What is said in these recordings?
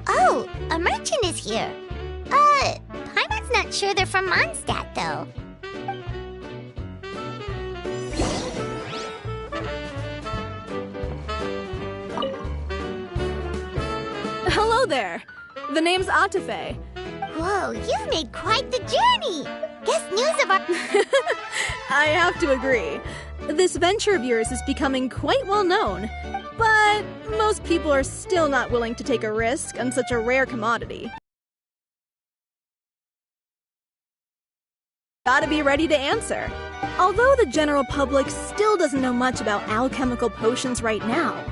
Oh, a merchant is here. Paimon's not sure they're from Mondstadt, though. Hello there. The name's Atafe. Whoa, you've made quite the journey. Guess news of our... I have to agree. This venture of yours is becoming quite well known, but most people are still not willing to take a risk on such a rare commodity. Gotta be ready to answer. Although the general public still doesn't know much about alchemical potions right now,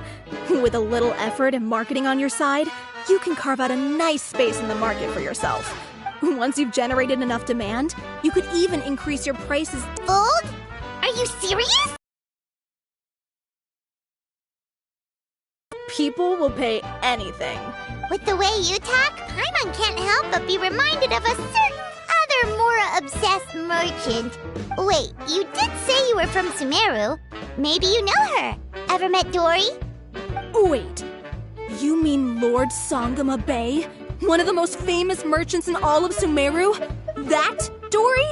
with a little effort and marketing on your side, you can carve out a nice space in the market for yourself. Once you've generated enough demand, you could even increase your prices. Fold? Are you serious? People will pay anything. With the way you talk, Paimon can't help but be reminded of a certain other more obsessed merchant. Wait, you did say you were from Sumeru. Maybe you know her. Ever met Dory? Wait, you mean Lord Sangama Bay? One of the most famous merchants in all of Sumeru? That Dory?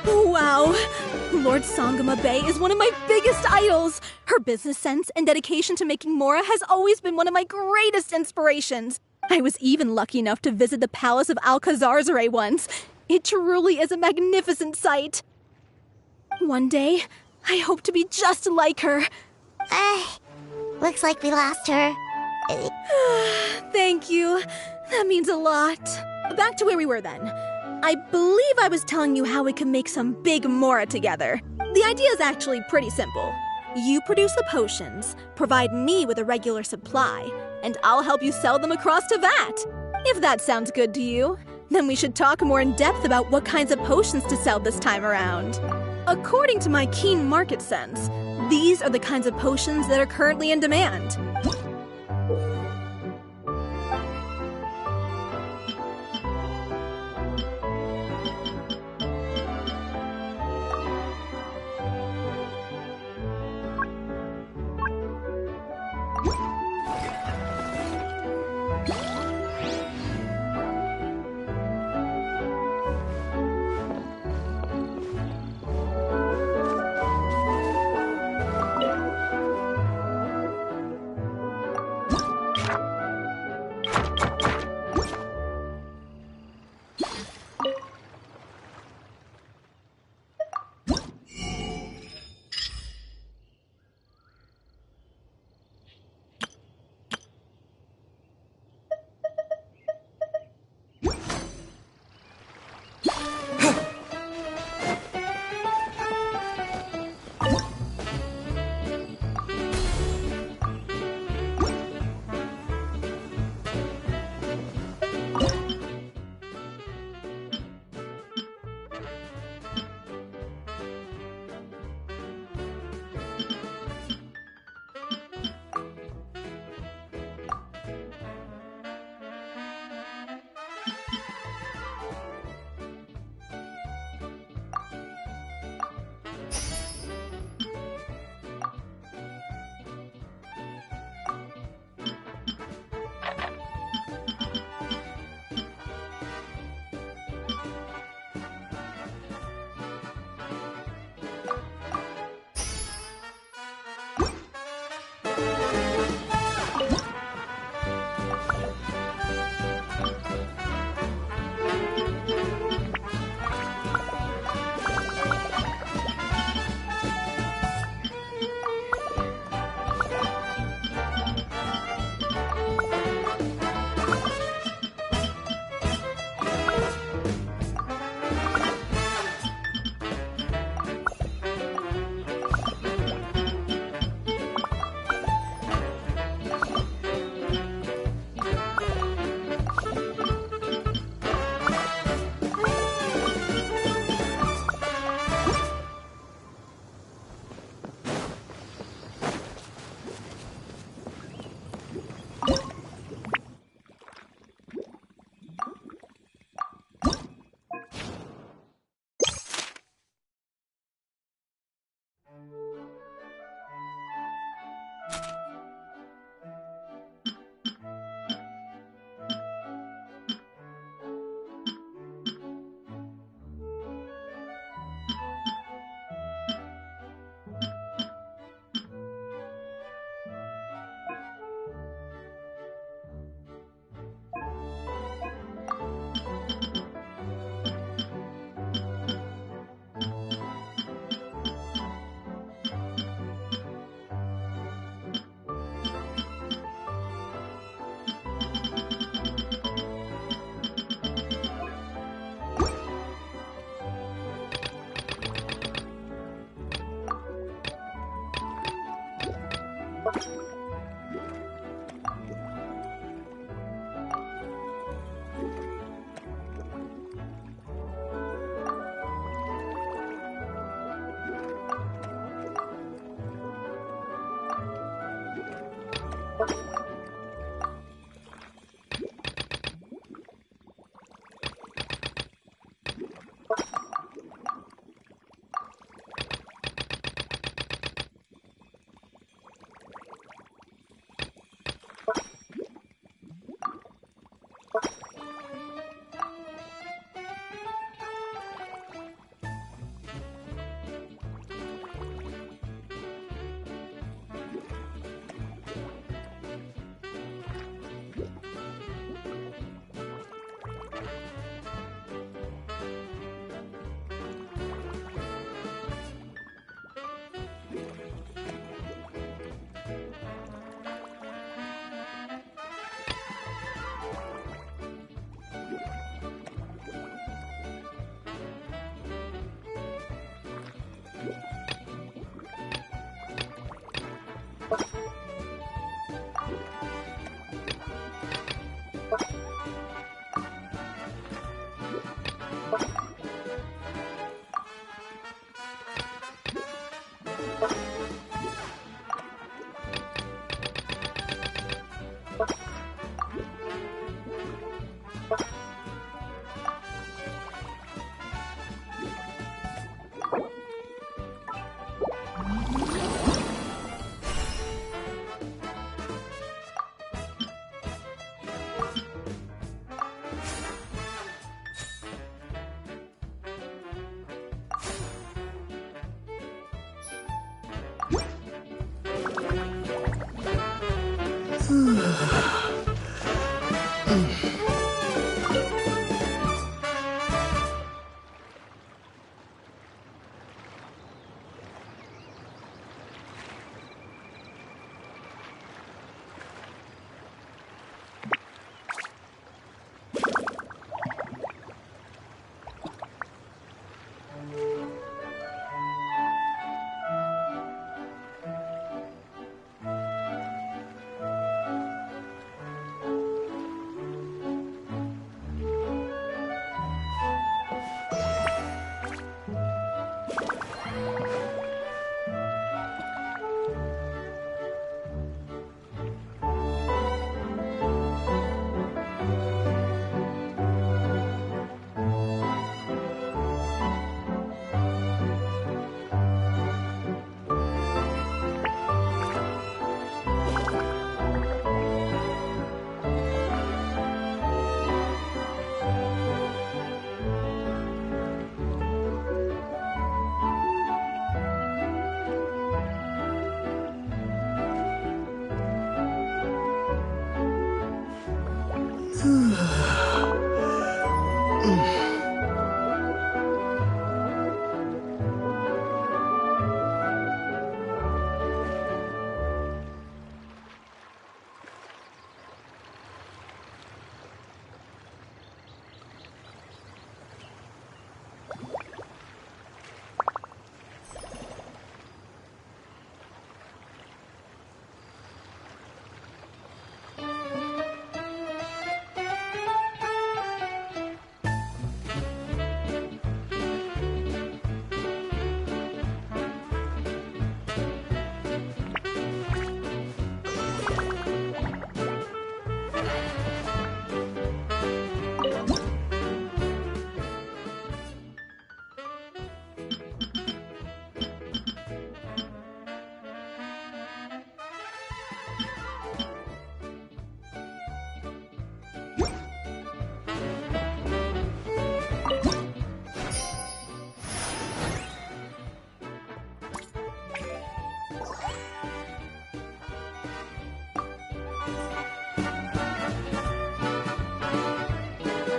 Wow! Lord Sangama Bay is one of my biggest idols! Her business sense and dedication to making Mora has always been one of my greatest inspirations. I was even lucky enough to visit the Palace of Alcazarzare once. It truly is a magnificent sight. One day, I hope to be just like her. Looks like we lost her. Thank you. That means a lot. Back to where we were then. I believe I was telling you how we can make some big Mora together. The idea is actually pretty simple. You produce the potions, provide me with a regular supply, and I'll help you sell them across to Vat. If that sounds good to you, then we should talk more in depth about what kinds of potions to sell this time around. According to my keen market sense, these are the kinds of potions that are currently in demand.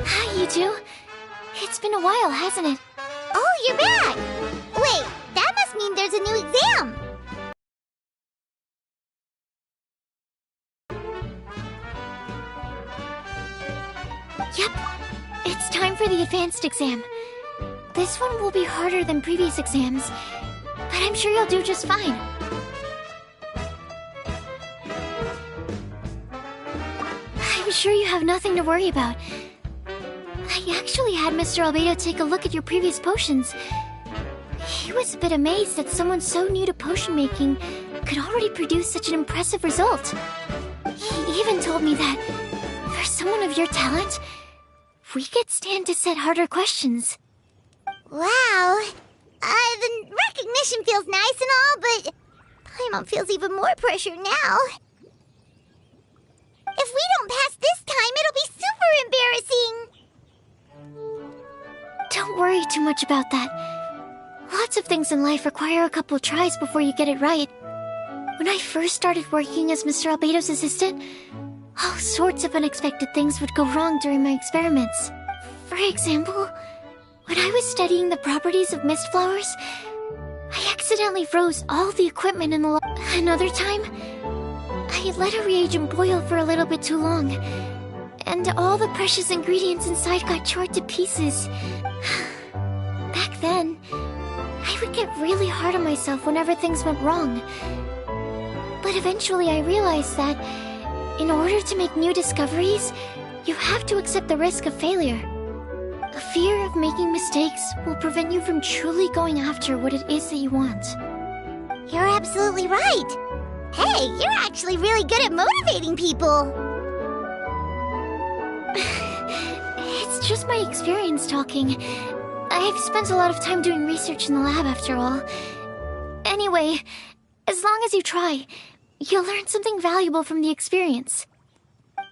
Hi, you two. It's been a while, hasn't it? Oh, you're back! Wait, that must mean there's a new exam! Yep, it's time for the advanced exam. This one will be harder than previous exams, but I'm sure you'll do just fine. I'm sure you have nothing to worry about. I actually had Mr. Albedo take a look at your previous potions. He was a bit amazed that someone so new to potion making could already produce such an impressive result. He even told me that, for someone of your talent, we could stand to set harder questions. Wow. The recognition feels nice and all, but Paimon feels even more pressure now. If we don't pass this time, it'll be super embarrassing. Don't worry too much about that. Lots of things in life require a couple tries before you get it right. When I first started working as Mr. Albedo's assistant, all sorts of unexpected things would go wrong during my experiments. For example, when I was studying the properties of mist flowers, I accidentally froze all the equipment in the lab. Another time, I let a reagent boil for a little bit too long, and all the precious ingredients inside got charred to pieces. Back then, I would get really hard on myself whenever things went wrong. But eventually I realized that in order to make new discoveries, you have to accept the risk of failure. A fear of making mistakes will prevent you from truly going after what it is that you want. You're absolutely right. Hey, you're actually really good at motivating people. It's just my experience talking. I've spent a lot of time doing research in the lab after all. Anyway, as long as you try, you'll learn something valuable from the experience.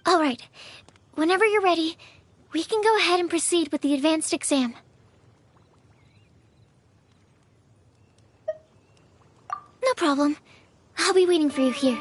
Alright, whenever you're ready, we can go ahead and proceed with the advanced exam. No problem. I'll be waiting for you here.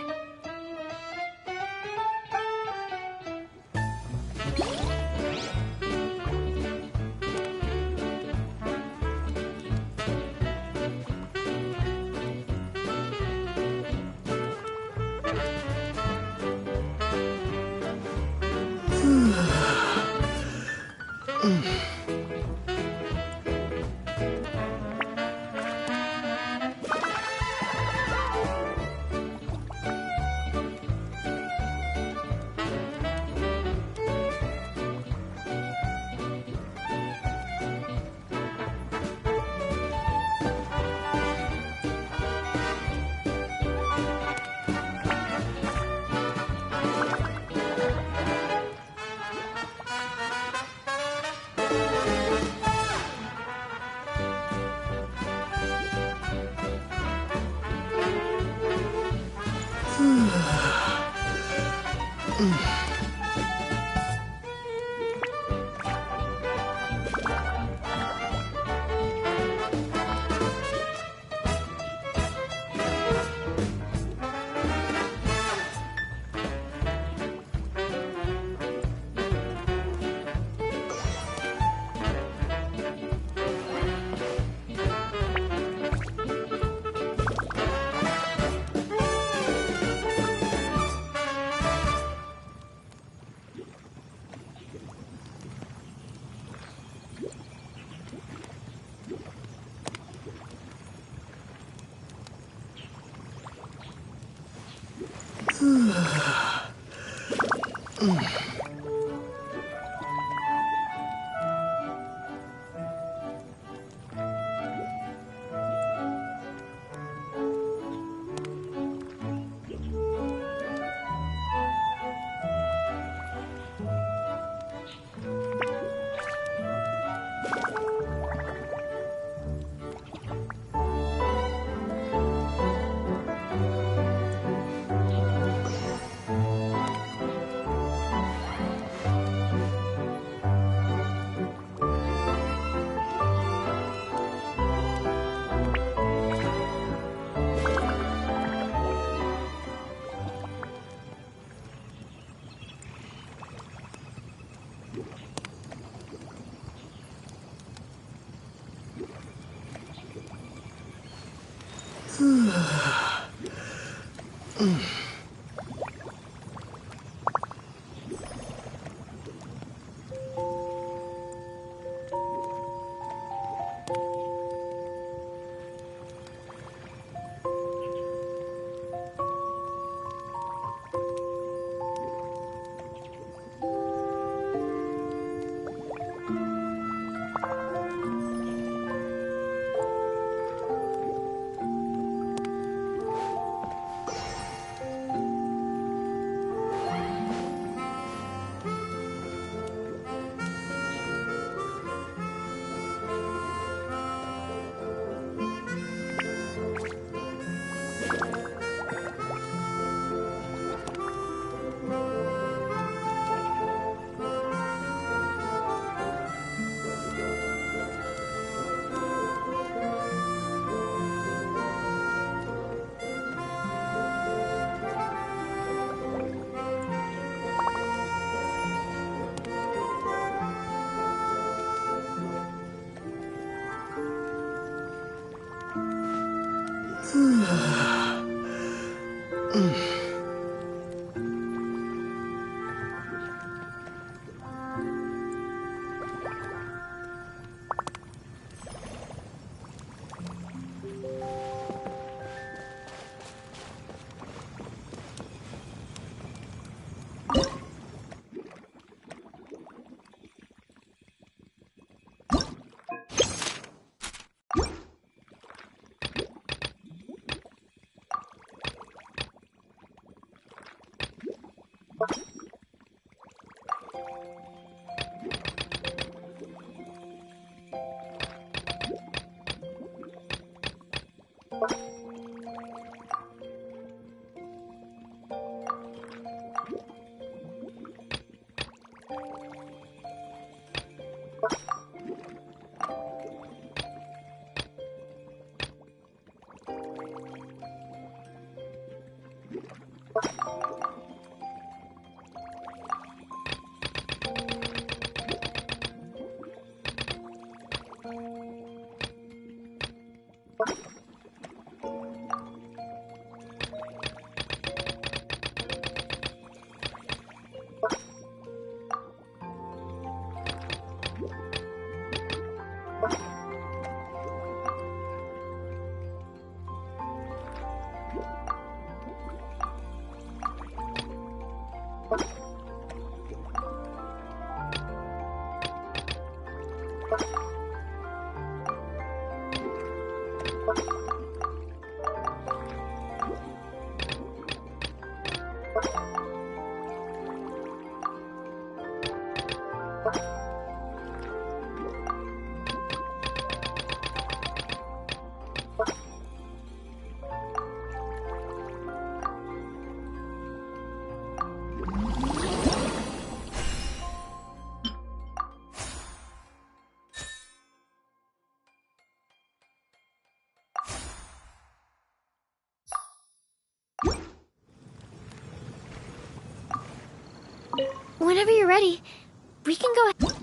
Whenever you're ready, we can go ahead.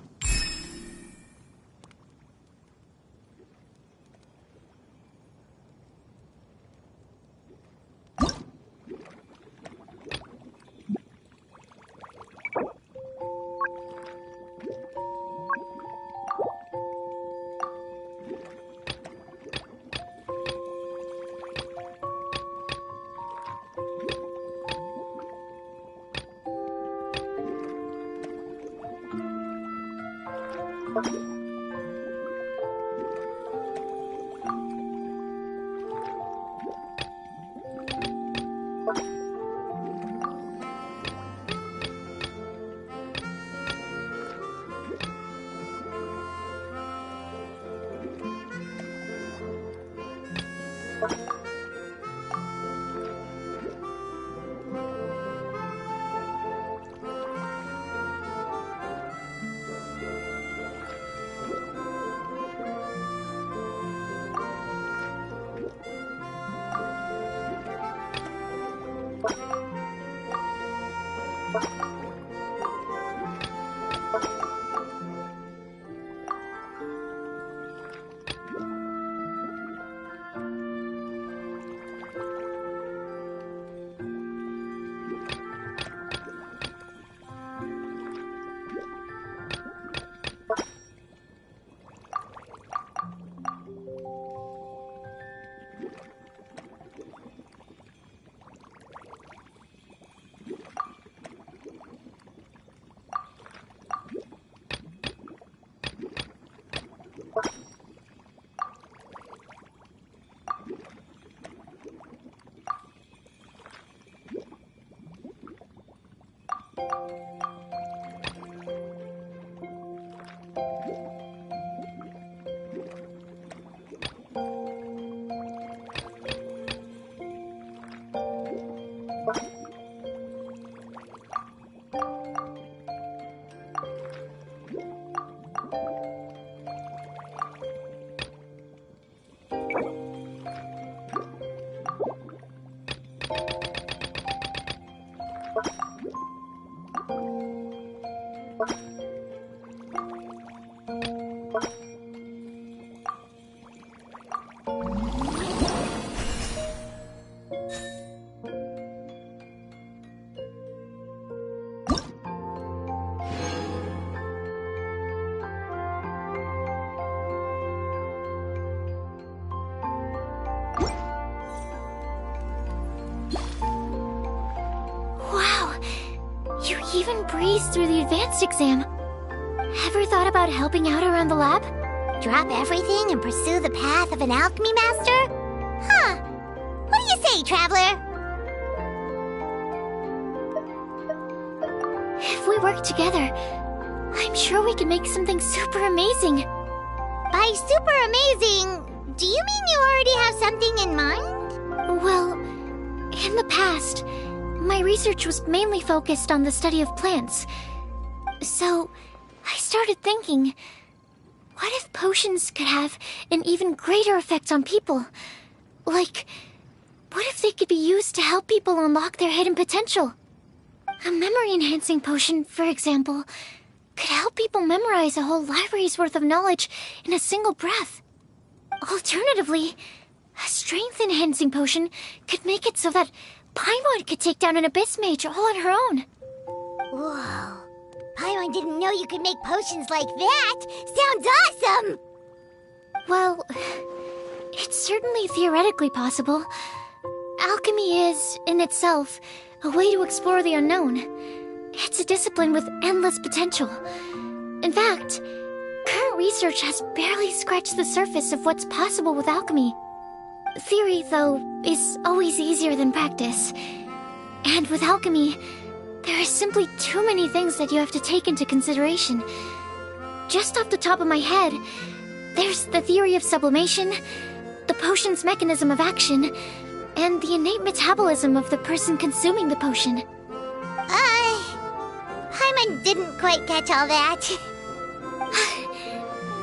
even breeze through the advanced exam. Ever thought about helping out around the lab? Drop everything and pursue the path of an alchemy master? Huh. What do you say, traveler? If we work together, I'm sure we can make something super amazing. By super amazing, do you mean you already have something in mind? Well, in the past, my research was mainly focused on the study of plants. So, I started thinking, what if potions could have an even greater effect on people? Like, what if they could be used to help people unlock their hidden potential? A memory-enhancing potion, for example, could help people memorize a whole library's worth of knowledge in a single breath. Alternatively, a strength-enhancing potion could make it so that Paimon could take down an Abyss Mage all on her own. Whoa. Paimon didn't know you could make potions like that! Sounds awesome! Well, it's certainly theoretically possible. Alchemy is, in itself, a way to explore the unknown. It's a discipline with endless potential. In fact, current research has barely scratched the surface of what's possible with alchemy. Theory, though, is always easier than practice. And with alchemy, there are simply too many things that you have to take into consideration. Just off the top of my head, there's the theory of sublimation, the potion's mechanism of action, and the innate metabolism of the person consuming the potion. Paimon didn't quite catch all that.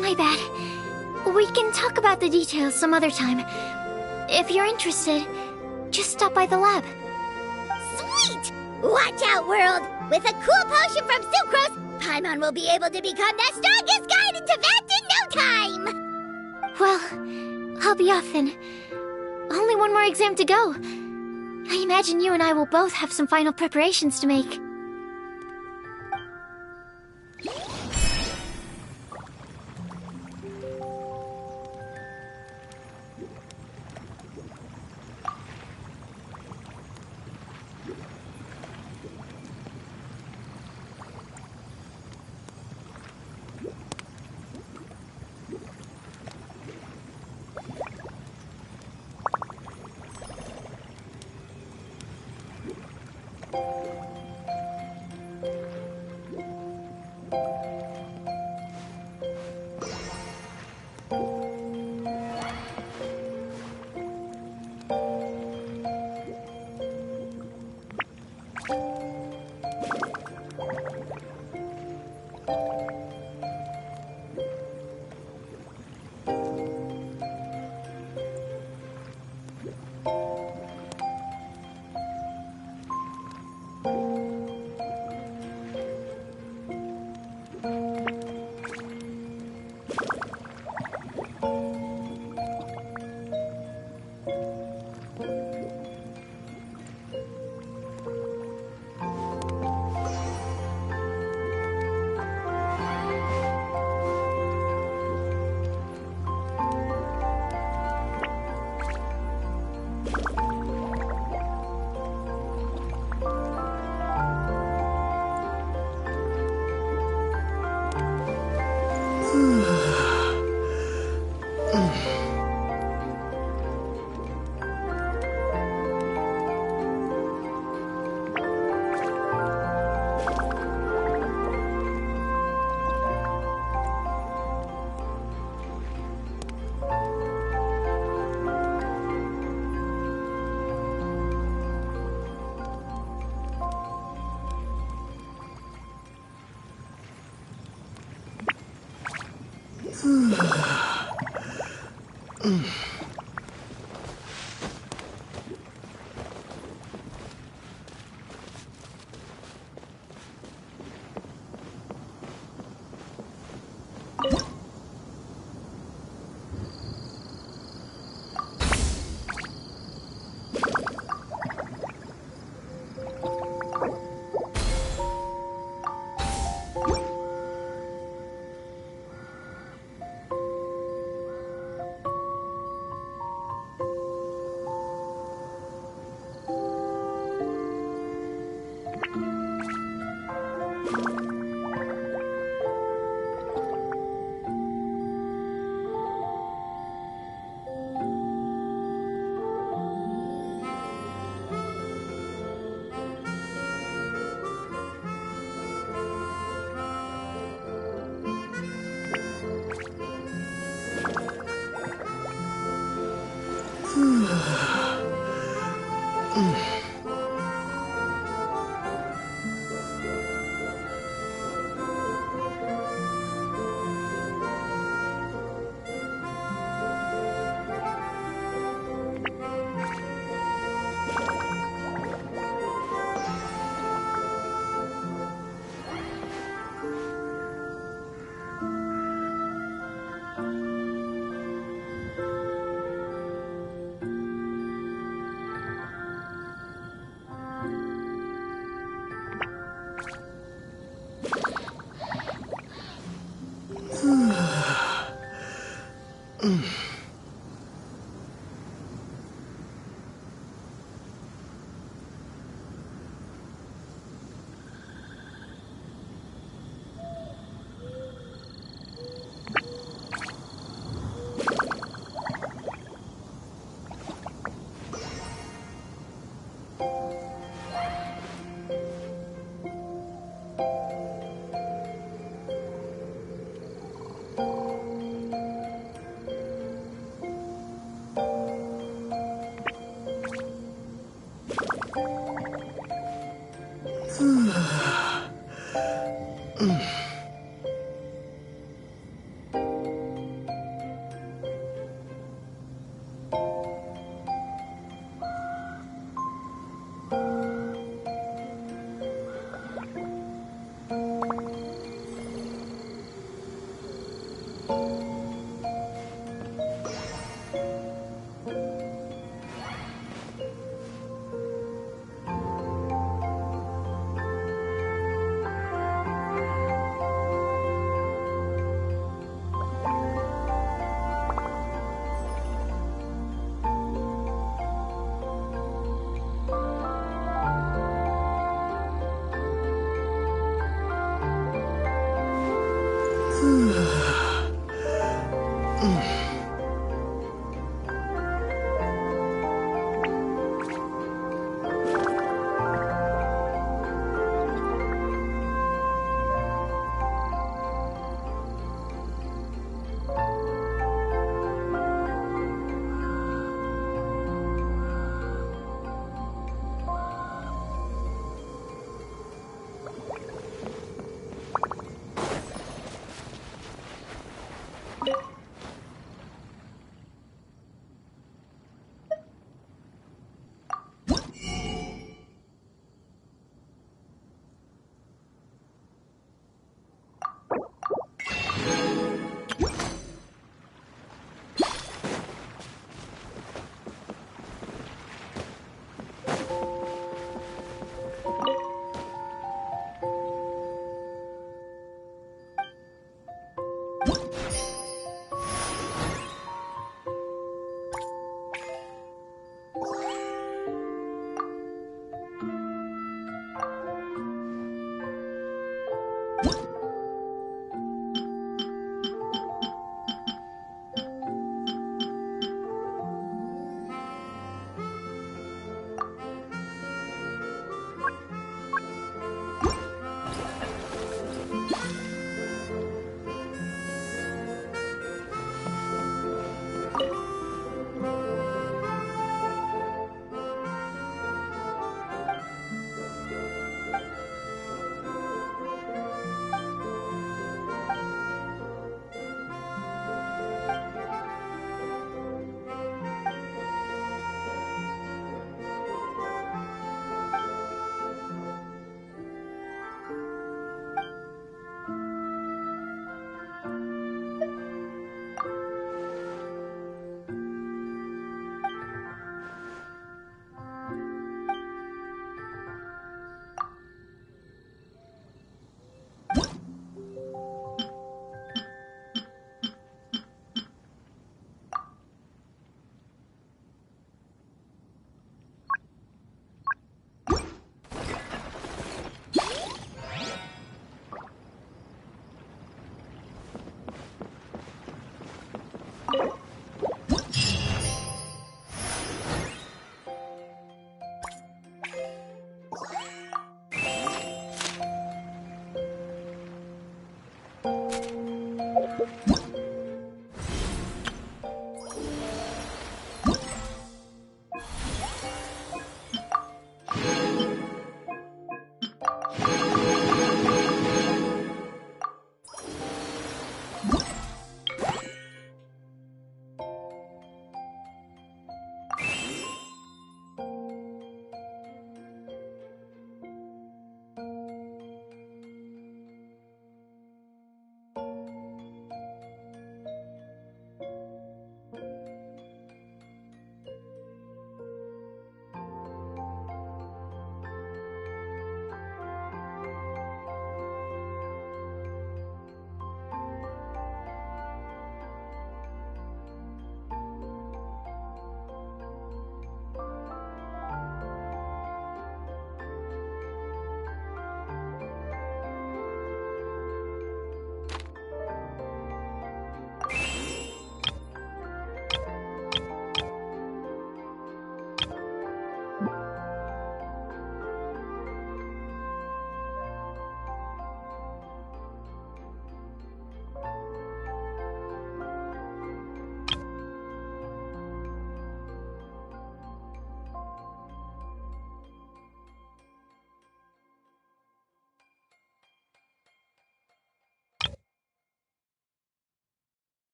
My bad. We can talk about the details some other time. If you're interested, just stop by the lab. Sweet! Watch out, world! With a cool potion from Sucrose, Paimon will be able to become the strongest guide into Vant in no time! Well, I'll be off then. Only one more exam to go. I imagine you and I will both have some final preparations to make.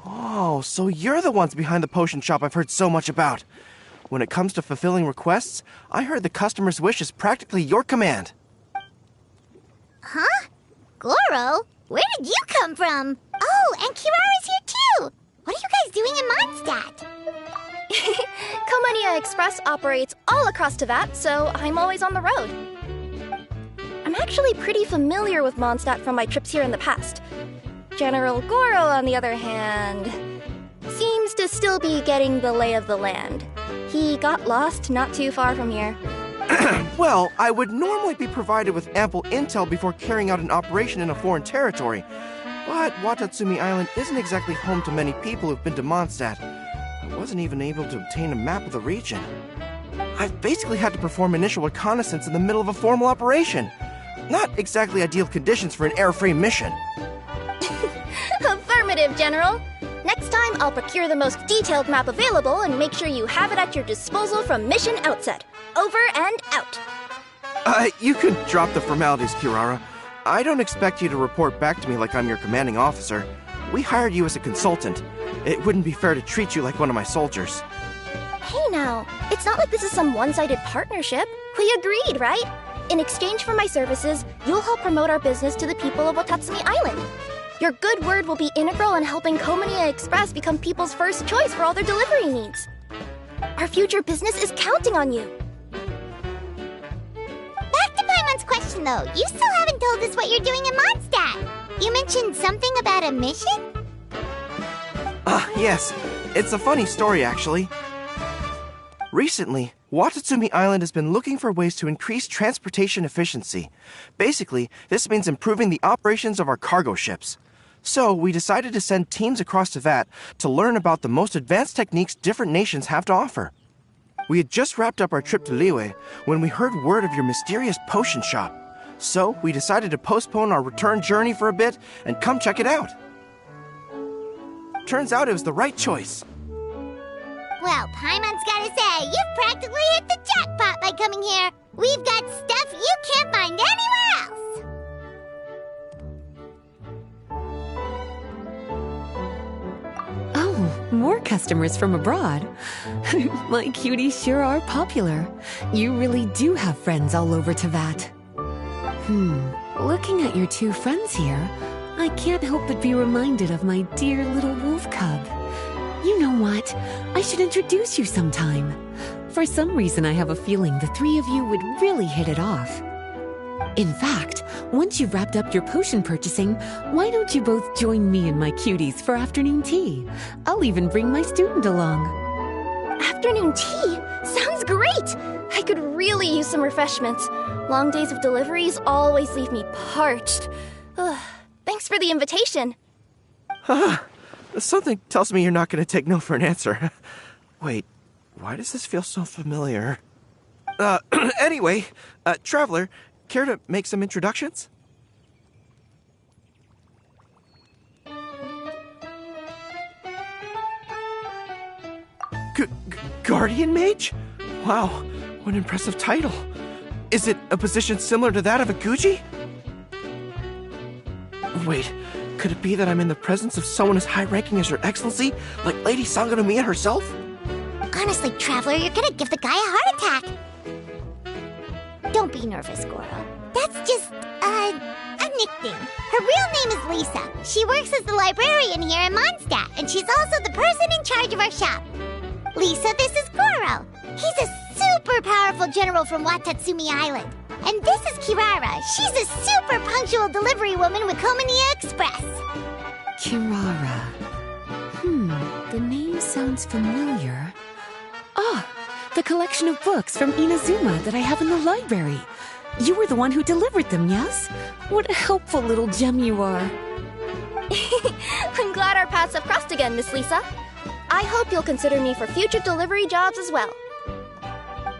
Oh, so you're the ones behind the potion shop I've heard so much about. When it comes to fulfilling requests, I heard the customer's wish is practically your command. Huh? Goro? Where did you come from? Oh, and Kirara's here too! What are you guys doing in Mondstadt? Komania Express operates all across Teyvat, so I'm always on the road. I'm actually pretty familiar with Mondstadt from my trips here in the past. General Goro, on the other hand, seems to still be getting the lay of the land. He got lost not too far from here. Well, I would normally be provided with ample intel before carrying out an operation in a foreign territory. But Watatsumi Island isn't exactly home to many people who've been to Mondstadt. I wasn't even able to obtain a map of the region. I've basically had to perform initial reconnaissance in the middle of a formal operation. Not exactly ideal conditions for an airfree mission. Affirmative, General. Next time, I'll procure the most detailed map available and make sure you have it at your disposal from mission outset. Over and out. You can drop the formalities, Kirara. I don't expect you to report back to me like I'm your commanding officer. We hired you as a consultant. It wouldn't be fair to treat you like one of my soldiers. Hey now, it's not like this is some one-sided partnership. We agreed, right? In exchange for my services, you'll help promote our business to the people of Watatsumi Island. Your good word will be integral in helping Komania Express become people's first choice for all their delivery needs. Our future business is counting on you. Back to Paimon's question though, you still haven't told us what you're doing in Mondstadt. You mentioned something about a mission? Yes. It's a funny story, actually. Recently, Watatsumi Island has been looking for ways to increase transportation efficiency. Basically, this means improving the operations of our cargo ships. So, we decided to send teams across Teyvat to learn about the most advanced techniques different nations have to offer. We had just wrapped up our trip to Liyue when we heard word of your mysterious potion shop. So, we decided to postpone our return journey for a bit and come check it out. Turns out it was the right choice. Well, Paimon's gotta say, you've practically hit the jackpot by coming here. We've got stuff you can't find anywhere else. Oh, more customers from abroad. My cuties sure are popular. You really do have friends all over Teyvat. Looking at your two friends here, I can't help but be reminded of my dear little wolf cub. You know what? I should introduce you sometime. For some reason, I have a feeling the three of you would really hit it off. In fact, once you've wrapped up your potion purchasing, why don't you both join me and my cuties for afternoon tea? I'll even bring my student along. Afternoon tea? Sounds great! I could really use some refreshments. Long days of deliveries always leave me parched. Thanks for the invitation. Something tells me you're not going to take no for an answer. Wait, why does this feel so familiar? Anyway, Traveler, care to make some introductions? Guardian Mage? Wow, what an impressive title. Is it a position similar to that of a Guji? Wait, could it be that I'm in the presence of someone as high-ranking as Her Excellency, like Lady Sangonomiya herself? Honestly, Traveler, you're gonna give the guy a heart attack. Don't be nervous, Goro. That's just, a nickname. Her real name is Lisa. She works as the librarian here in Mondstadt, and she's also the person in charge of our shop. Lisa, this is Goro. He's a super powerful general from Watatsumi Island. And this is Kirara. She's a super punctual delivery woman with Komania Express. Kirara. The name sounds familiar. Ah, the collection of books from Inazuma that I have in the library. You were the one who delivered them, yes? What a helpful little gem you are. I'm glad our paths have crossed again, Miss Lisa. I hope you'll consider me for future delivery jobs as well.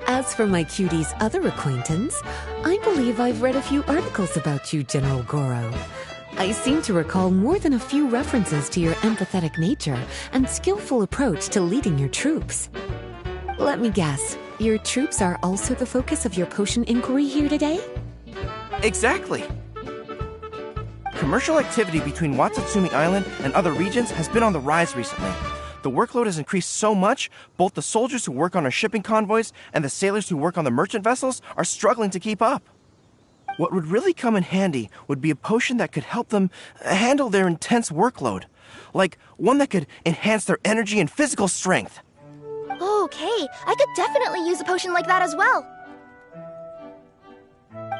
As for my cutie's other acquaintance, I believe I've read a few articles about you, General Goro. I seem to recall more than a few references to your empathetic nature and skillful approach to leading your troops. Let me guess, your troops are also the focus of your potion inquiry here today? Exactly. Commercial activity between Watatsumi Island and other regions has been on the rise recently. The workload has increased so much, both the soldiers who work on our shipping convoys and the sailors who work on the merchant vessels are struggling to keep up. What would really come in handy would be a potion that could help them handle their intense workload. Like one that could enhance their energy and physical strength. Okay, I could definitely use a potion like that as well.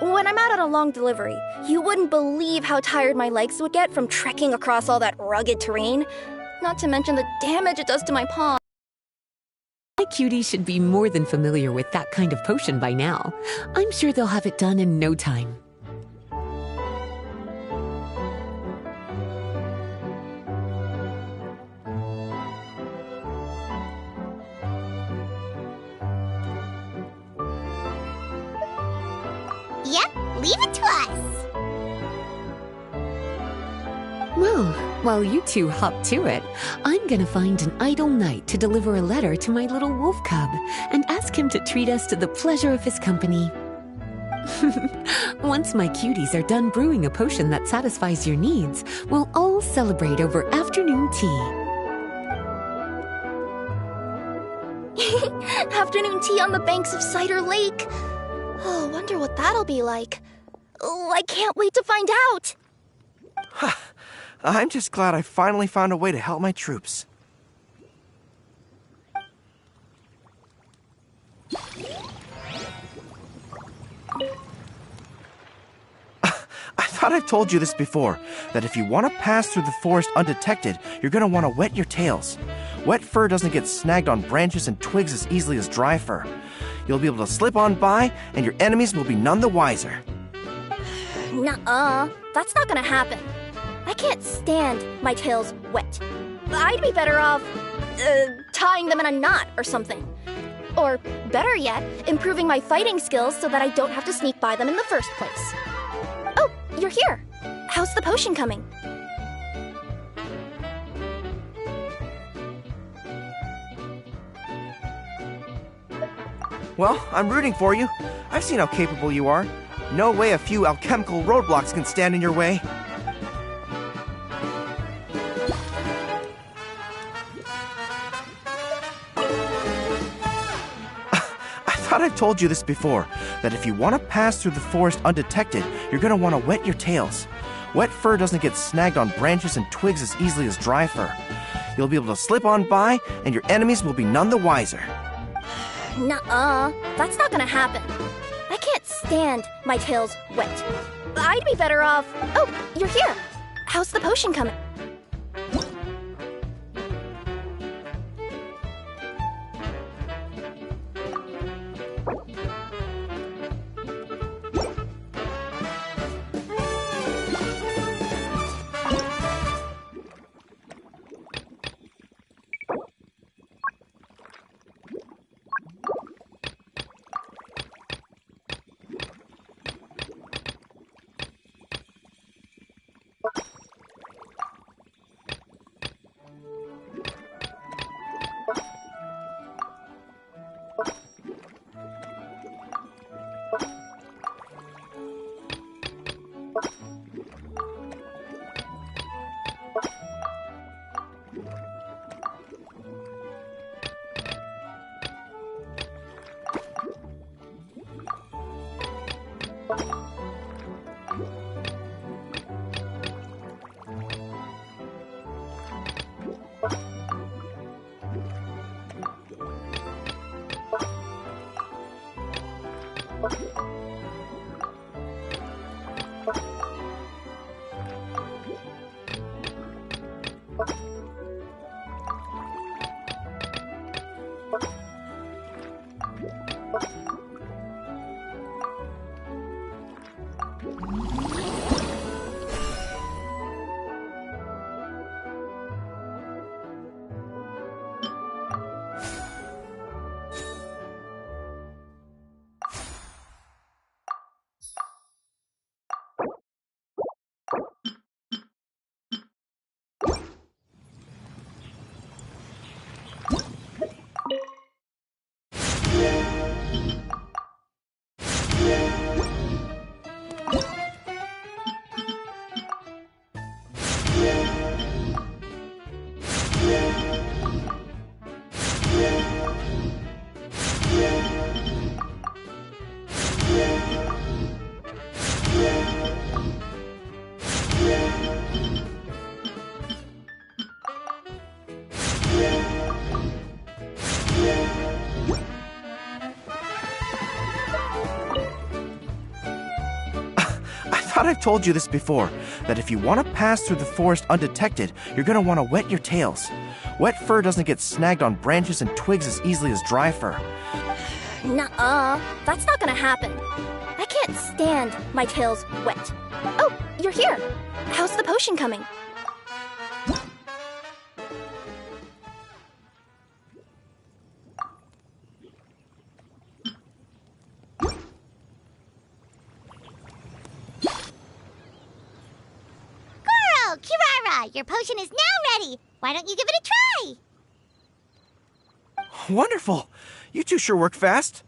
When I'm out on a long delivery, you wouldn't believe how tired my legs would get from trekking across all that rugged terrain. Not to mention the damage it does to my paw. My cutie should be more than familiar with that kind of potion by now. I'm sure they'll have it done in no time. Yep, leave it to us. Well, while you two hop to it, I'm gonna find an idle knight to deliver a letter to my little wolf cub and ask him to treat us to the pleasure of his company. Once my cuties are done brewing a potion that satisfies your needs, we'll all celebrate over afternoon tea. Afternoon tea on the banks of Cider Lake. Oh, wonder what that'll be like. Oh, I can't wait to find out. I'm just glad I finally found a way to help my troops. I thought I've told you this before, that if you want to pass through the forest undetected, you're going to want to wet your tails. Wet fur doesn't get snagged on branches and twigs as easily as dry fur. You'll be able to slip on by, and your enemies will be none the wiser. Nuh-uh, that's not gonna happen. I can't stand my tails wet. I'd be better off, tying them in a knot or something. Or, better yet, improving my fighting skills so that I don't have to sneak by them in the first place. Oh, you're here. How's the potion coming? Well, I'm rooting for you. I've seen how capable you are. No way a few alchemical roadblocks can stand in your way. I thought I've told you this before, that if you want to pass through the forest undetected, you're going to want to wet your tails. Wet fur doesn't get snagged on branches and twigs as easily as dry fur. You'll be able to slip on by, and your enemies will be none the wiser. Nuh-uh, that's not gonna happen. I can't stand my tails wet. I'd be better off... Oh, you're here. How's the potion coming? thought I've told you this before, that if you want to pass through the forest undetected, you're going to want to wet your tails. Wet fur doesn't get snagged on branches and twigs as easily as dry fur. Nuh-uh. That's not gonna happen. I can't stand my tails wet. Oh, you're here. How's the potion coming? Goro, Kirara, your potion is now ready. Why don't you give it a try? Wonderful! You two sure work fast.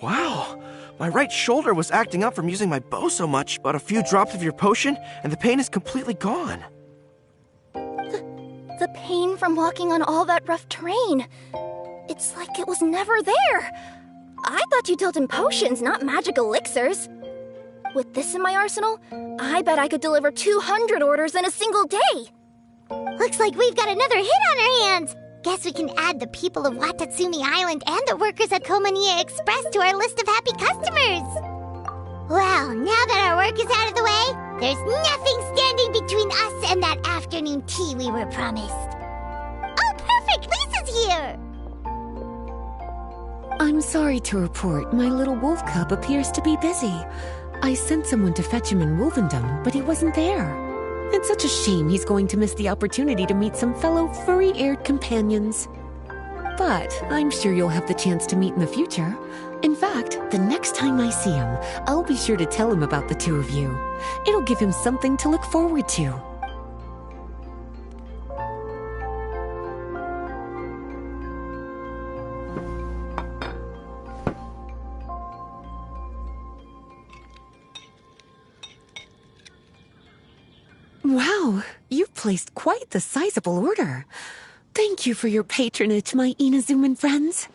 Wow, my right shoulder was acting up from using my bow so much, but a few drops of your potion and the pain is completely gone. The pain from walking on all that rough terrain. It's like it was never there. I thought you dealt in potions, not magic elixirs. With this in my arsenal, I bet I could deliver 200 orders in a single day. Looks like we've got another hit on our hands. Guess we can add the people of Watatsumi Island and the workers at Komania Express to our list of happy customers. Well, now that our work is out of the way, there's nothing standing between us and that afternoon tea we were promised. Oh, perfect! Lisa's here! I'm sorry to report my little wolf cub appears to be busy. I sent someone to fetch him in Wolvendom, but he wasn't there. It's such a shame he's going to miss the opportunity to meet some fellow furry-eared companions. But I'm sure you'll have the chance to meet in the future. In fact, the next time I see him, I'll be sure to tell him about the two of you. It'll give him something to look forward to. Wow, you've placed quite the sizable order. Thank you for your patronage, my Inazuman friends.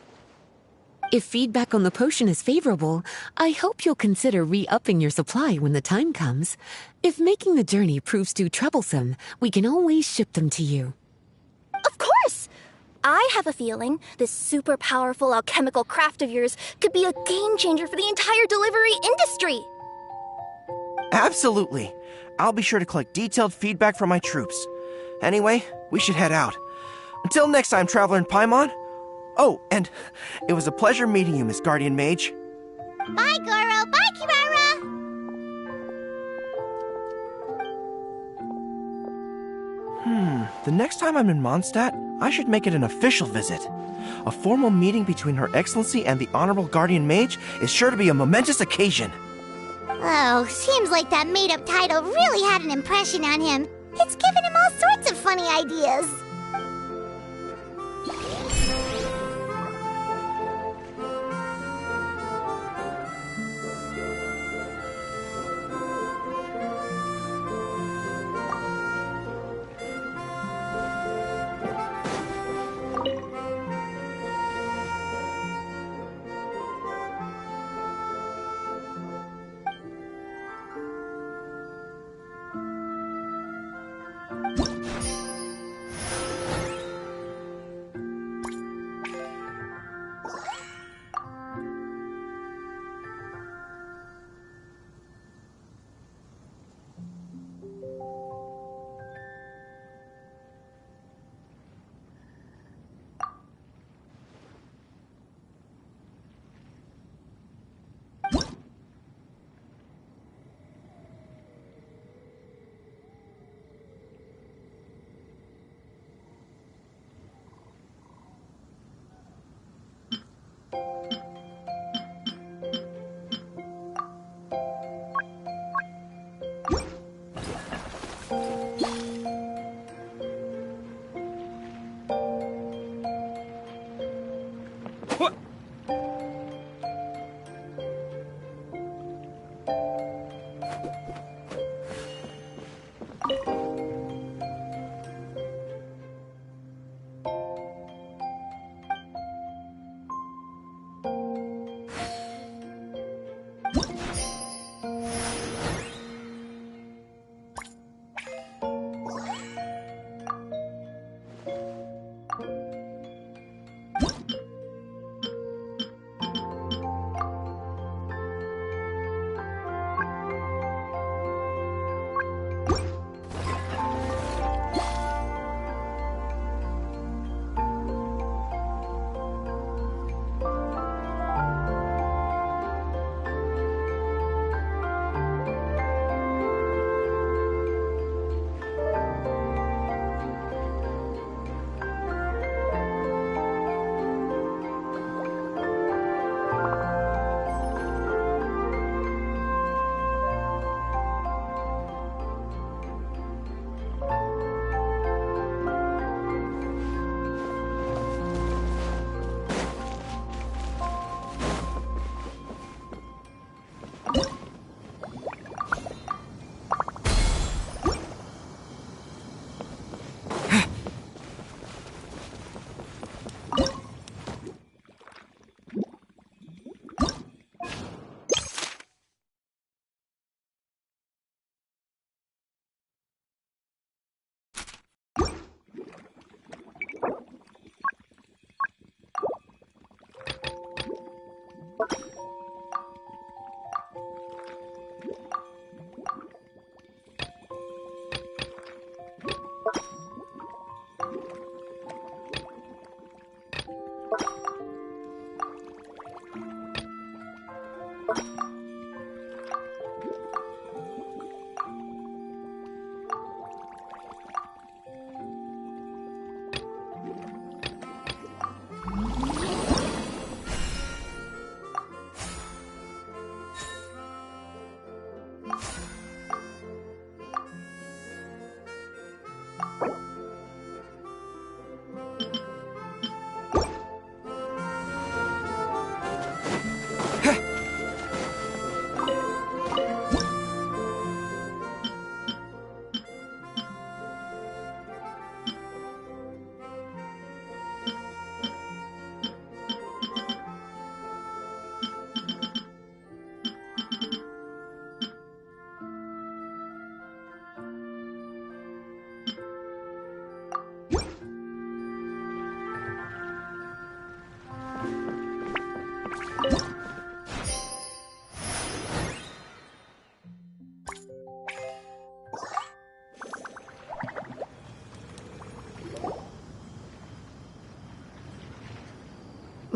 If feedback on the potion is favorable, I hope you'll consider re-upping your supply when the time comes. If making the journey proves too troublesome, we can always ship them to you. Of course! I have a feeling this super powerful alchemical craft of yours could be a game changer for the entire delivery industry. Absolutely. I'll be sure to collect detailed feedback from my troops. Anyway, we should head out. Until next time, Traveler in Paimon. Oh, and it was a pleasure meeting you, Miss Guardian Mage. Bye, Goro. Bye, Kirara. The next time I'm in Mondstadt, I should make it an official visit. A formal meeting between Her Excellency and the Honorable Guardian Mage is sure to be a momentous occasion. Oh, seems like that made-up title really had an impression on him. It's given him all sorts of funny ideas.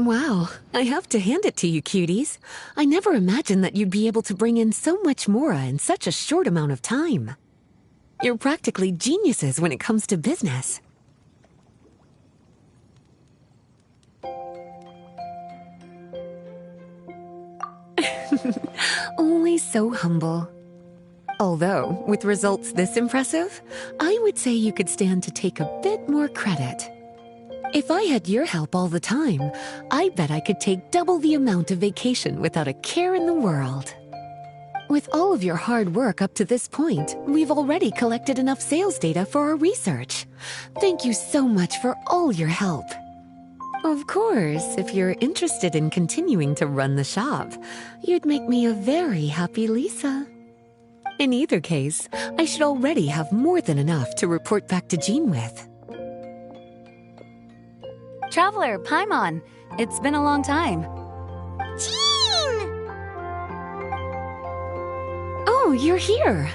Wow, I have to hand it to you, cuties. I never imagined that you'd be able to bring in so much mora in such a short amount of time. You're practically geniuses when it comes to business. Always so humble. Although, with results this impressive, I would say you could stand to take a bit more credit. If I had your help all the time, I bet I could take double the amount of vacation without a care in the world. With all of your hard work up to this point, we've already collected enough sales data for our research. Thank you so much for all your help. Of course, if you're interested in continuing to run the shop, you'd make me a very happy Lisa. In either case, I should already have more than enough to report back to Jean with. Traveler, Paimon, it's been a long time. Jean! Oh, you're here.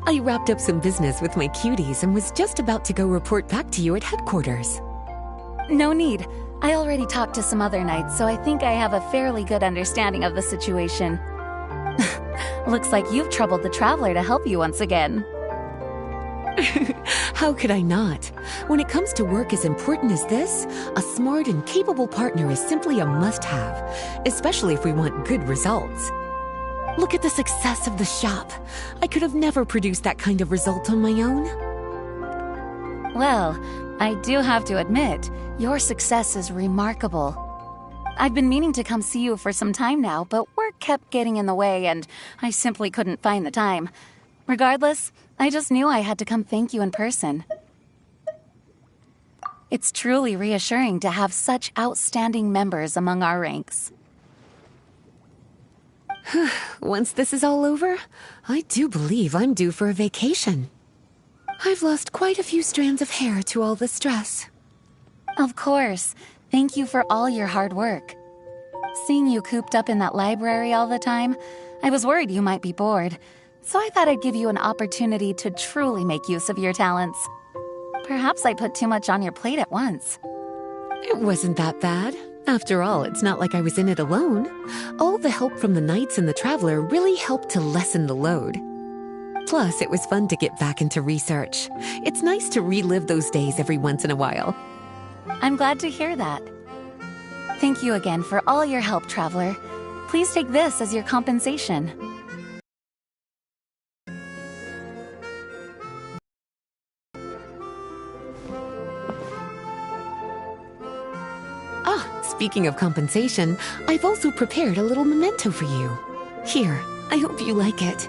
I wrapped up some business with my cuties and was just about to go report back to you at headquarters. No need. I already talked to some other knights, so I think I have a fairly good understanding of the situation. Looks like you've troubled the Traveler to help you once again. How could I not? When it comes to work as important as this, a smart and capable partner is simply a must-have, especially if we want good results. Look at the success of the shop. I could have never produced that kind of result on my own. Well, I do have to admit, your success is remarkable. I've been meaning to come see you for some time now, but work kept getting in the way and I simply couldn't find the time. Regardless, I just knew I had to come thank you in person. It's truly reassuring to have such outstanding members among our ranks. Once this is all over, I do believe I'm due for a vacation. I've lost quite a few strands of hair to all the stress. Of course. Thank you for all your hard work. Seeing you cooped up in that library all the time, I was worried you might be bored. So I thought I'd give you an opportunity to truly make use of your talents. Perhaps I put too much on your plate at once. It wasn't that bad. After all, it's not like I was in it alone. All the help from the Knights and the Traveler really helped to lessen the load. Plus, it was fun to get back into research. It's nice to relive those days every once in a while. I'm glad to hear that. Thank you again for all your help, Traveler. Please take this as your compensation. Speaking of compensation, I've also prepared a little memento for you. Here, I hope you like it.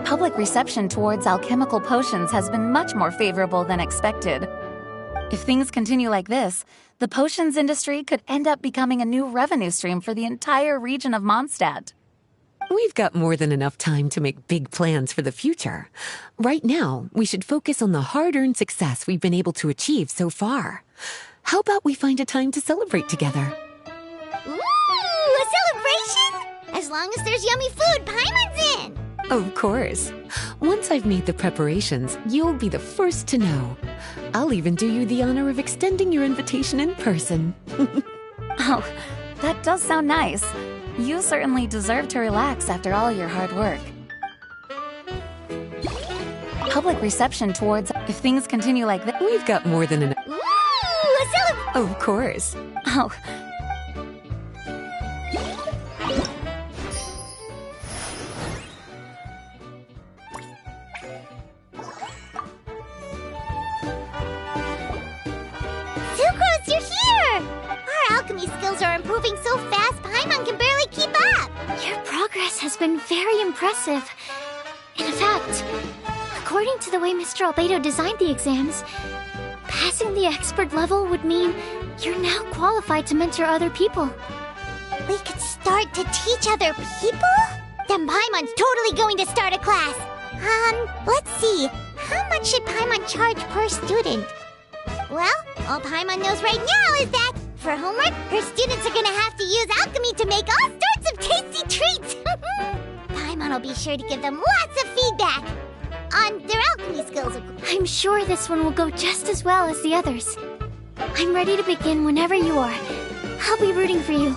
Public reception towards alchemical potions has been much more favorable than expected. If things continue like this, the potions industry could end up becoming a new revenue stream for the entire region of Mondstadt. We've got more than enough time to make big plans for the future. Right now, we should focus on the hard-earned success we've been able to achieve so far. How about we find a time to celebrate together? Ooh, a celebration? As long as there's yummy food, Paimon's in! Of course. Once I've made the preparations, you'll be the first to know. I'll even do you the honor of extending your invitation in person. Oh, that does sound nice. You certainly deserve to relax after all your hard work. Public reception towards... If things continue like this... We've got more than enough... Ooh, a celebration! Of course. Oh... You're here! Our alchemy skills are improving so fast, Paimon can barely keep up! Your progress has been very impressive. In fact, according to the way Mr. Albedo designed the exams, passing the expert level would mean you're now qualified to mentor other people. We could start to teach other people? Then Paimon's totally going to start a class! Let's see. How much should Paimon charge per student? Well, all Paimon knows right now is that, for homework, her students are gonna have to use alchemy to make all sorts of tasty treats! Paimon will be sure to give them lots of feedback on their alchemy skills. I'm sure this one will go just as well as the others. I'm ready to begin whenever you are. I'll be rooting for you.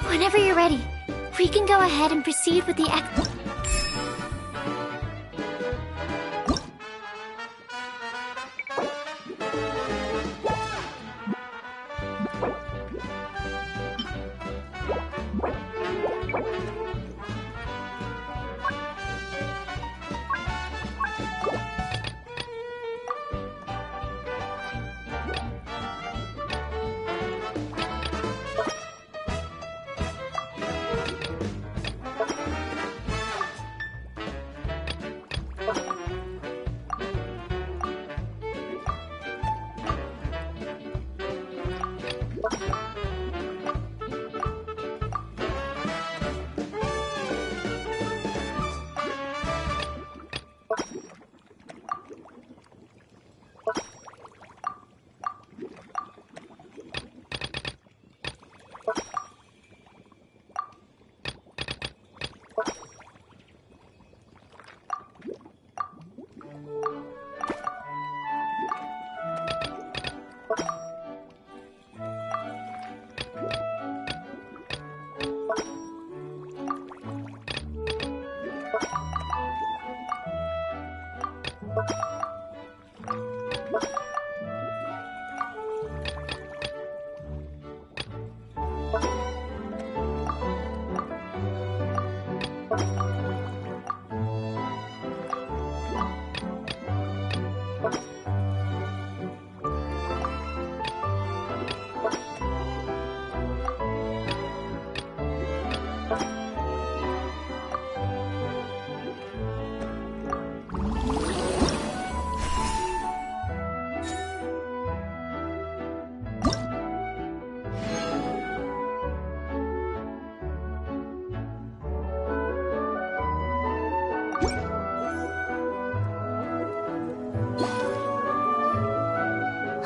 Whenever you're ready, we can go ahead and proceed with the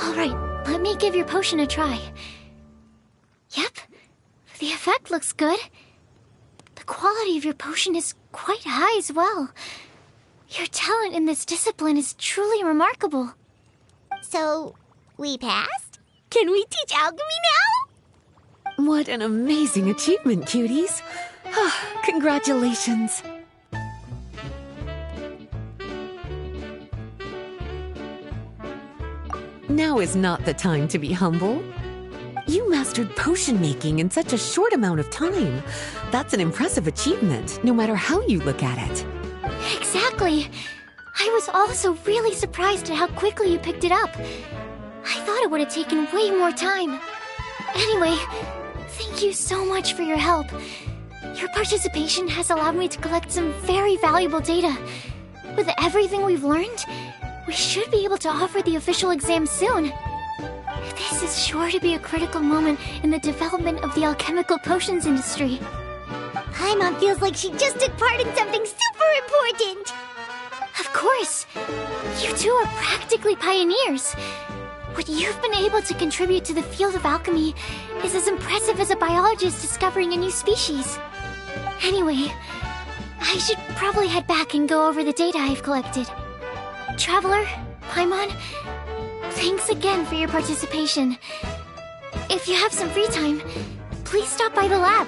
Alright, let me give your potion a try. Yep, the effect looks good. The quality of your potion is quite high as well. Your talent in this discipline is truly remarkable. So, we passed? Can we teach alchemy now? What an amazing achievement, cuties. Congratulations. Now is not the time to be humble. You mastered potion making in such a short amount of time. That's an impressive achievement, no matter how you look at it. Exactly. I was also really surprised at how quickly you picked it up. I thought it would have taken way more time. Anyway, thank you so much for your help. Your participation has allowed me to collect some very valuable data. With everything we've learned, we should be able to offer the official exam soon. This is sure to be a critical moment in the development of the alchemical potions industry. Paimon feels like she just took part in something super important. Of course. You two are practically pioneers. What you've been able to contribute to the field of alchemy is as impressive as a biologist discovering a new species. Anyway, I should probably head back and go over the data I've collected. Traveler, Paimon, thanks again for your participation. If you have some free time, please stop by the lab.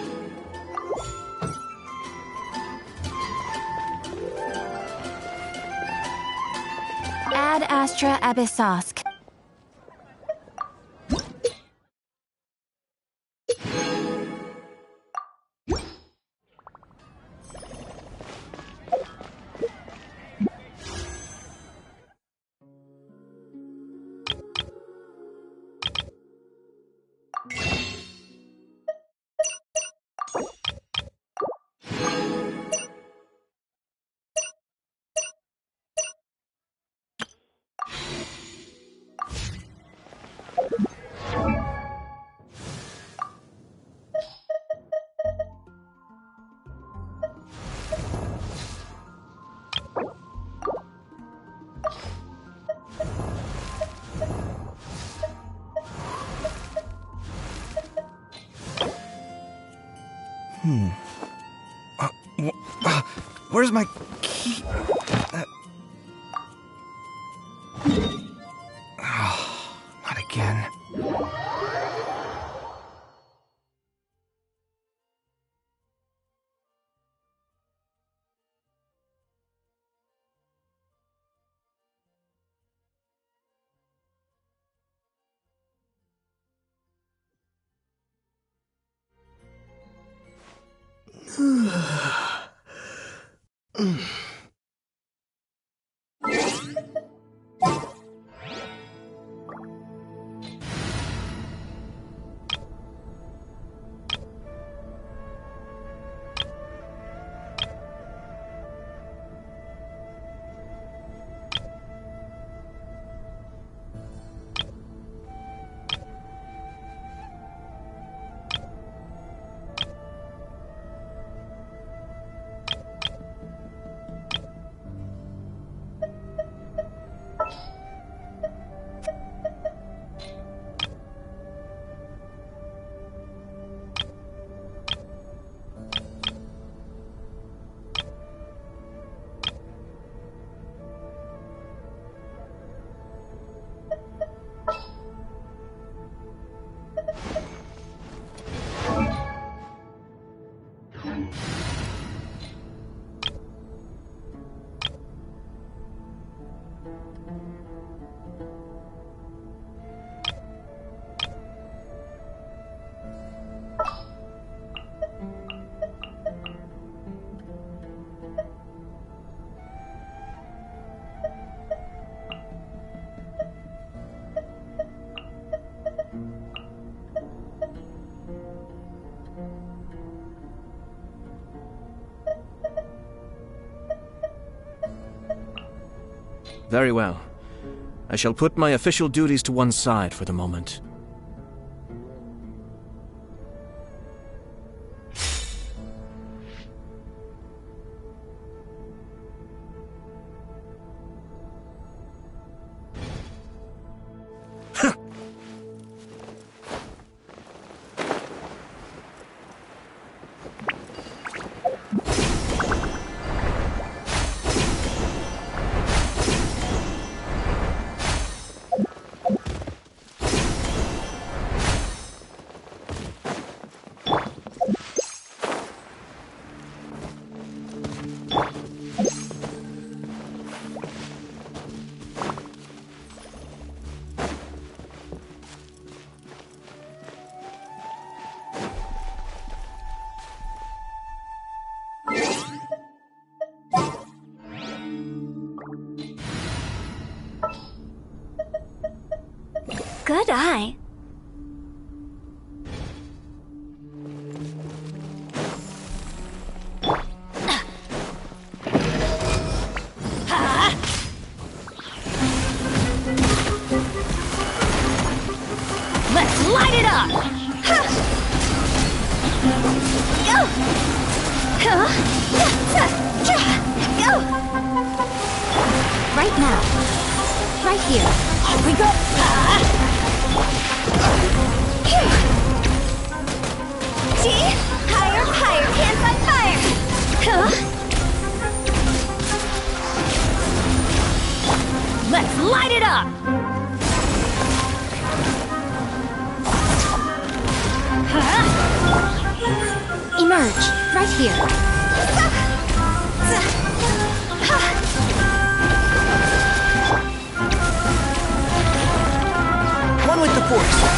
Ad Astra Abyssosk. Where's my key? Not again. Very well. I shall put my official duties to one side for the moment. Good eye. Let's light it up! Go! Go! Right now. Right here. Here we go! See? Higher, higher, hands on fire! Let's light it up! Emerge. Right here. One with the force.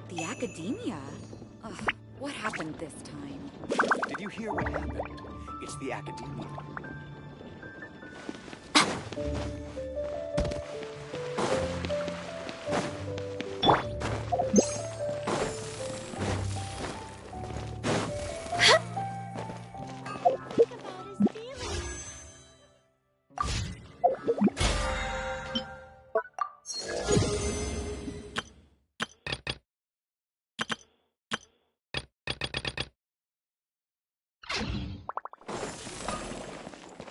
The academia? Ugh, what happened this time? Did you hear what happened? It's the academia.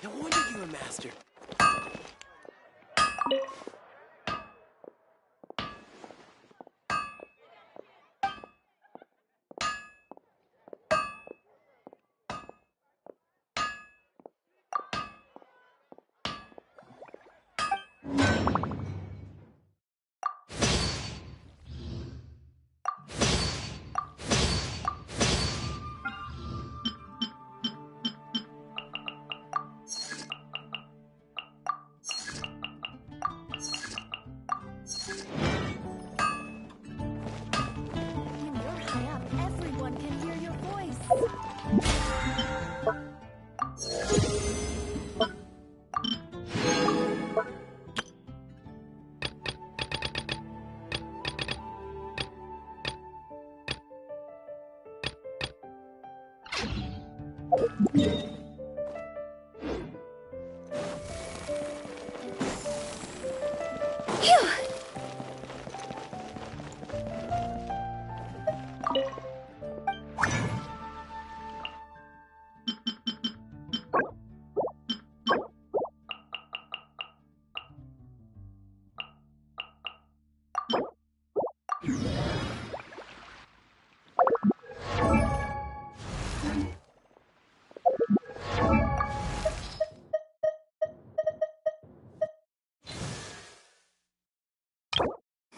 No wonder you're a master. When you're high up, everyone can hear your voice.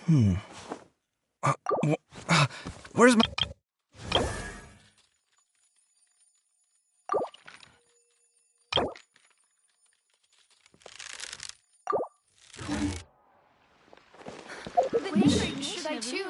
Phew! Where's my... Which should I choose?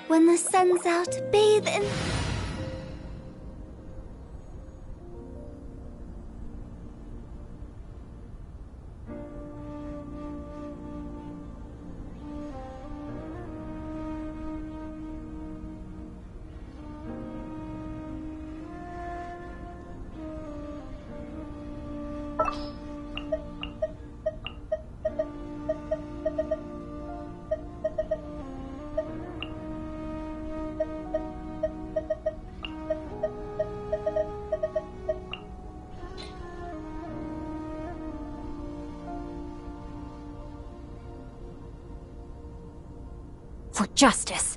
When the sun's out, bathe in... For justice.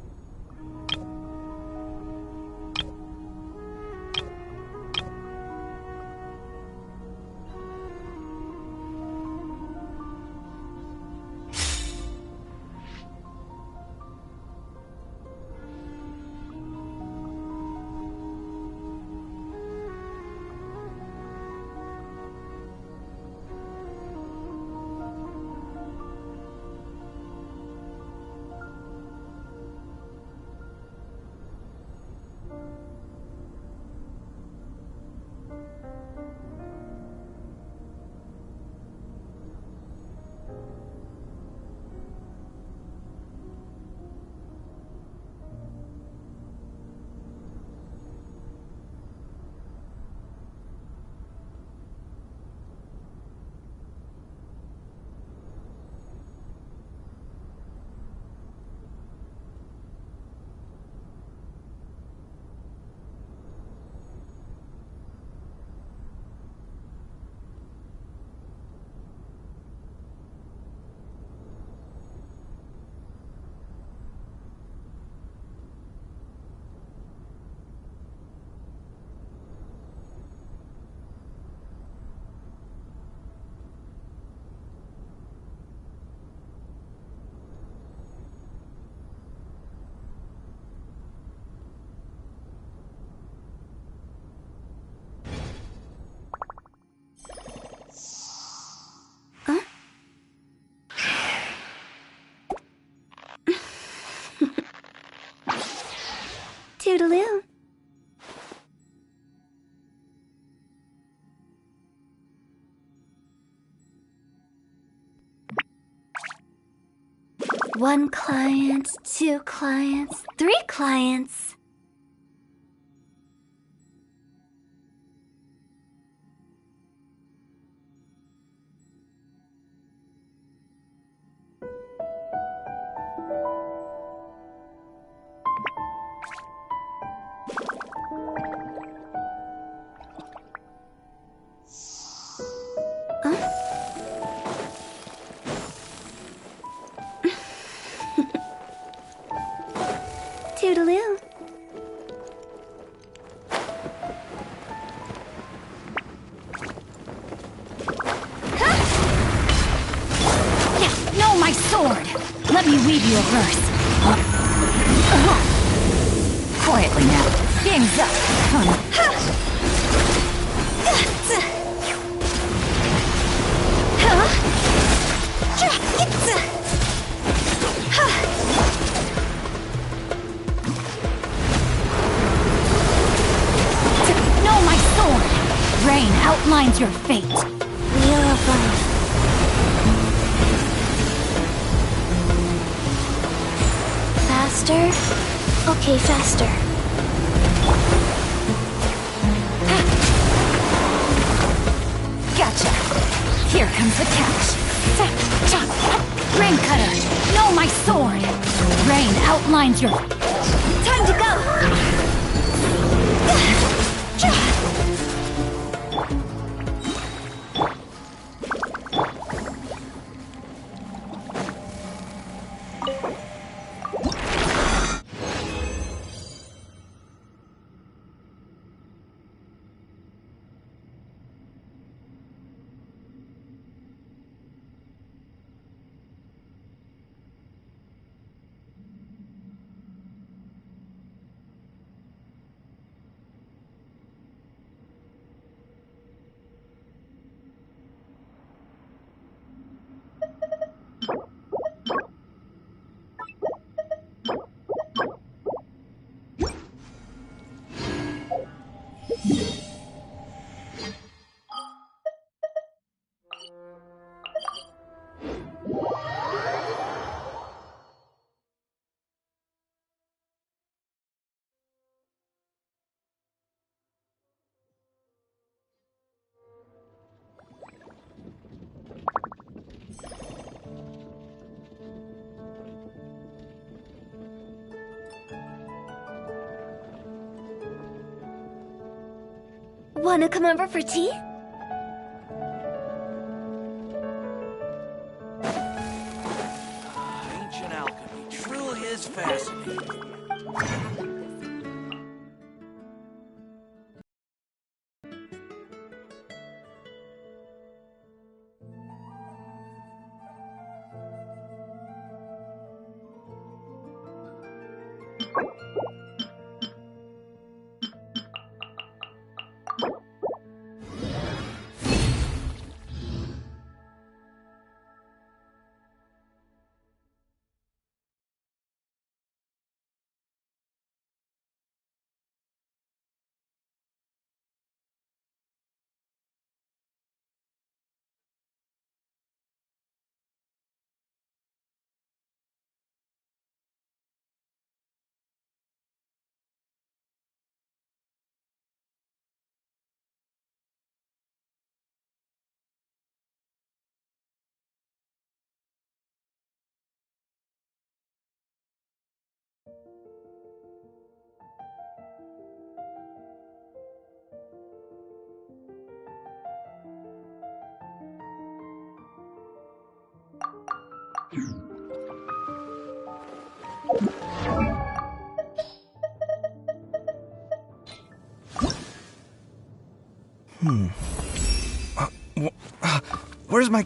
Toodaloo. One client, 2 clients, 3 clients. Toodaloo. No, my sword! Let me weave you a verse. Quietly now. Game's up. outlines your fate. Wheel of Life. Faster? Okay, faster. Gotcha. Here comes the catch. Rain Cutter, know my sword. Rain outlines your... Time to go! Wanna come over for tea? Ancient alchemy truly is fascinating. Where's my